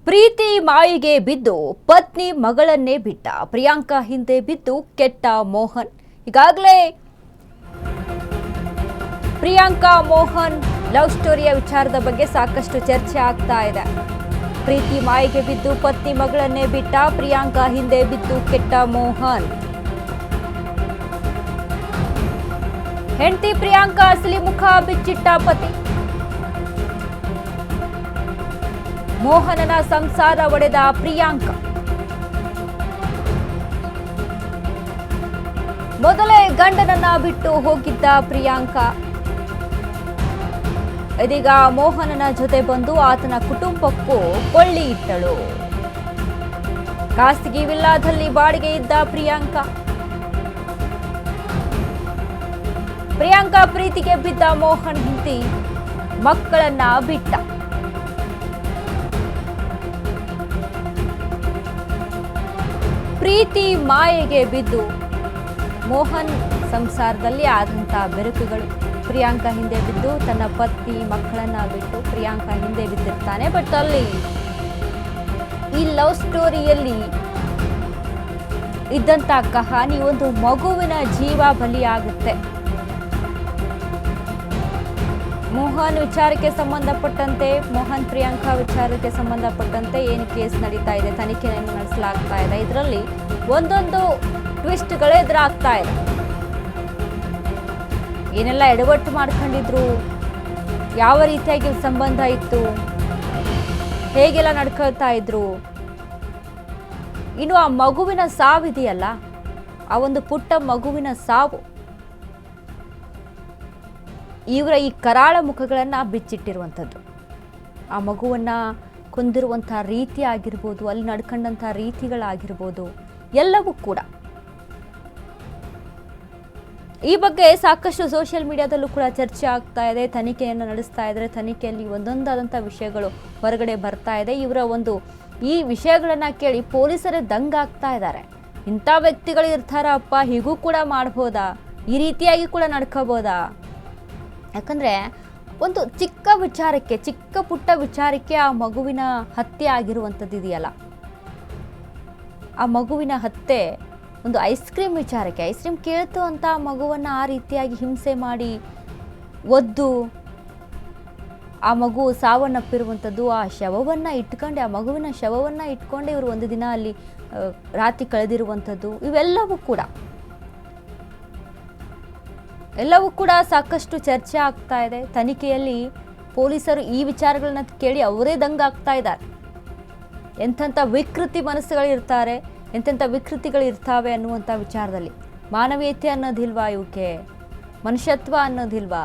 ಪ್ರೀತಿ ಮಾಯಿಗೆ ಬಿದ್ದು ಪತ್ನಿ ಮಗಳನ್ನೇ ಬಿಟ್ಟ ಪ್ರಿಯಾಂಕಾ ಹಿಂದೆ ಬಿದ್ದು ಕೆಟ್ಟ ಮೋಹನ್. ಈಗಾಗಲೇ ಪ್ರಿಯಾಂಕಾ ಮೋಹನ್ ಲವ್ ಸ್ಟೋರಿಯ ವಿಚಾರದ ಬಗ್ಗೆ ಸಾಕಷ್ಟು ಚರ್ಚೆ ಆಗ್ತಾ ಇದೆ. ಪ್ರೀತಿ ಮಾಯಿಗೆ ಬಿದ್ದು ಪತ್ನಿ ಮಗಳನ್ನೇ ಬಿಟ್ಟ ಪ್ರಿಯಾಂಕಾ ಹಿಂದೆ ಬಿದ್ದು ಕೆಟ್ಟ ಮೋಹನ್. ಹೆಂಡತಿ ಪ್ರಿಯಾಂಕಾ ಅಸಲಿ ಮುಖ ಬಿಚ್ಚಿಟ್ಟ ಪತಿ. ಮೋಹನನ ಸಂಸಾರ ಒಡೆದ ಪ್ರಿಯಾಂಕಾ. ಮೊದಲೇ ಗಂಡನನ್ನ ಬಿಟ್ಟು ಹೋಗಿದ್ದ ಪ್ರಿಯಾಂಕಾ ಇದೀಗ ಮೋಹನನ ಜೊತೆ ಬಂದು ಆತನ ಕುಟುಂಬಕ್ಕೂ ಕೊಳ್ಳಿ ಇಟ್ಟಳು. ಖಾಸಗಿ ವಿಲ್ಲಾದಲ್ಲಿ ಬಾಡಿಗೆ ಇದ್ದ ಪ್ರಿಯಾಂಕಾ ಪ್ರೀತಿಗೆ ಬಿದ್ದ ಮೋಹನ್ ಹೆಂಡತಿ ಮಕ್ಕಳನ್ನ ಬಿಟ್ಟ. ಪ್ರೀತಿ ಮಾಯೆಗೆ ಬಿದ್ದು ಮೋಹನ್ ಸಂಸಾರದಲ್ಲಿ ಆದಂತಹ ಬೆರುಕುಗಳು. ಪ್ರಿಯಾಂಕಾ ಹಿಂದೆ ಬಿದ್ದು ತನ್ನ ಪತ್ನಿ ಮಕ್ಕಳನ್ನ ಬಿಟ್ಟು ಪ್ರಿಯಾಂಕಾ ಹಿಂದೆ ಬಿದ್ದಿರ್ತಾನೆ. ಬಟ್ ಅಲ್ಲಿ ಈ ಲವ್ ಸ್ಟೋರಿಯಲ್ಲಿ ಇದ್ದಂತ ಕಹಾನಿ ಒಂದು ಮಗುವಿನ ಜೀವ ಬಲಿಯಾಗುತ್ತೆ. ಮೋಹನ್ ವಿಚಾರಕ್ಕೆ ಸಂಬಂಧಪಟ್ಟಂತೆ ಮೋಹನ್ ಪ್ರಿಯಾಂಕಾ ವಿಚಾರಕ್ಕೆ ಸಂಬಂಧಪಟ್ಟಂತೆ ಏನು ಕೇಸ್ ನಡೀತಾ ಇದೆ, ತನಿಖೆಯನ್ನು ನಡೆಸಲಾಗ್ತಾ ಇದೆ. ಇದರಲ್ಲಿ ಒಂದೊಂದು ಟ್ವಿಸ್ಟ್ಗಳೇ ಎದುರಾಗ್ತಾ ಇದೆ. ಏನೆಲ್ಲ ಎಡವಟ್ಟು ಮಾಡ್ಕೊಂಡಿದ್ರು, ಯಾವ ರೀತಿಯಾಗಿ ಸಂಬಂಧ ಇತ್ತು, ಹೇಗೆಲ್ಲ ನಡ್ಕೊಳ್ತಾ ಇದ್ರು. ಇನ್ನು ಆ ಮಗುವಿನ ಸಾವಿದೆಯಲ್ಲ, ಆ ಒಂದು ಪುಟ್ಟ ಮಗುವಿನ ಸಾವು ಇವರ ಈ ಕರಾಳ ಮುಖಗಳನ್ನು ಬಿಚ್ಚಿಟ್ಟಿರುವಂಥದ್ದು. ಆ ಮಗುವನ್ನು ಕೊಂದಿರುವಂಥ ರೀತಿ ಆಗಿರ್ಬೋದು, ಅಲ್ಲಿ ನಡ್ಕೊಂಡಂಥ ರೀತಿಗಳಾಗಿರ್ಬೋದು, ಎಲ್ಲವೂ ಕೂಡ ಈ ಬಗ್ಗೆ ಸಾಕಷ್ಟು ಸೋಷಿಯಲ್ ಮೀಡಿಯಾದಲ್ಲೂ ಕೂಡ ಚರ್ಚೆ ಆಗ್ತಾ ಇದೆ. ತನಿಖೆಯನ್ನು ನಡೆಸ್ತಾ ಇದ್ದಾರೆ. ತನಿಖೆಯಲ್ಲಿ ಒಂದೊಂದಾದಂಥ ವಿಷಯಗಳು ಹೊರಗಡೆ ಬರ್ತಾ ಇದೆ. ಇವರ ಈ ವಿಷಯಗಳನ್ನು ಕೇಳಿ ಪೊಲೀಸರೇ ದಂಗಾಗ್ತಾ ಇದ್ದಾರೆ. ಇಂಥ ವ್ಯಕ್ತಿಗಳು ಇರ್ತಾರಪ್ಪ, ಹೀಗೂ ಕೂಡ ಮಾಡ್ಬೋದಾ, ಈ ರೀತಿಯಾಗಿ ಕೂಡ ನಡ್ಕೋಬೋದಾ? ಯಾಕಂದರೆ ಒಂದು ಚಿಕ್ಕ ವಿಚಾರಕ್ಕೆ, ಚಿಕ್ಕ ಪುಟ್ಟ ವಿಚಾರಕ್ಕೆ ಆ ಮಗುವಿನ ಹತ್ಯೆ ಆಗಿರುವಂಥದ್ದು ಇದೆಯಲ್ಲ, ಆ ಮಗುವಿನ ಹತ್ಯೆ ಒಂದು ಐಸ್ ಕ್ರೀಮ್ ವಿಚಾರಕ್ಕೆ, ಐಸ್ ಕ್ರೀಮ್ ಕೇಳ್ತು ಅಂತ ಆ ಮಗುವನ್ನು ಆ ರೀತಿಯಾಗಿ ಹಿಂಸೆ ಮಾಡಿ ಒದ್ದು ಆ ಮಗು ಸಾವನ್ನಪ್ಪಿರುವಂಥದ್ದು. ಆ ಶವವನ್ನು ಇಟ್ಕೊಂಡು, ಆ ಮಗುವಿನ ಶವವನ್ನು ಇಟ್ಕೊಂಡು ಇವರು ಒಂದು ದಿನ ಅಲ್ಲಿ ರಾತ್ರಿ ಕಳೆದಿರುವಂಥದ್ದು, ಎಲ್ಲವೂ ಕೂಡ ಸಾಕಷ್ಟು ಚರ್ಚೆ ಆಗ್ತಾ ಇದೆ. ತನಿಖೆಯಲ್ಲಿ ಪೊಲೀಸರು ಈ ವಿಚಾರಗಳನ್ನ ಕೇಳಿ ಅವರೇ ದಂಗಾಗ್ತಾ ಇದ್ದಾರೆ. ಎಂಥೆಂಥ ವಿಕೃತಿ ಮನಸ್ಸುಗಳಿರ್ತಾರೆ, ಎಂತೆಂಥ ವಿಕೃತಿಗಳಿರ್ತಾವೆ ಅನ್ನುವಂಥ ವಿಚಾರದಲ್ಲಿ ಮಾನವೀಯತೆ ಅನ್ನೋದಿಲ್ವಾ, ಇವಕ್ಕೆ ಮನುಷ್ಯತ್ವ ಅನ್ನೋದಿಲ್ವಾ?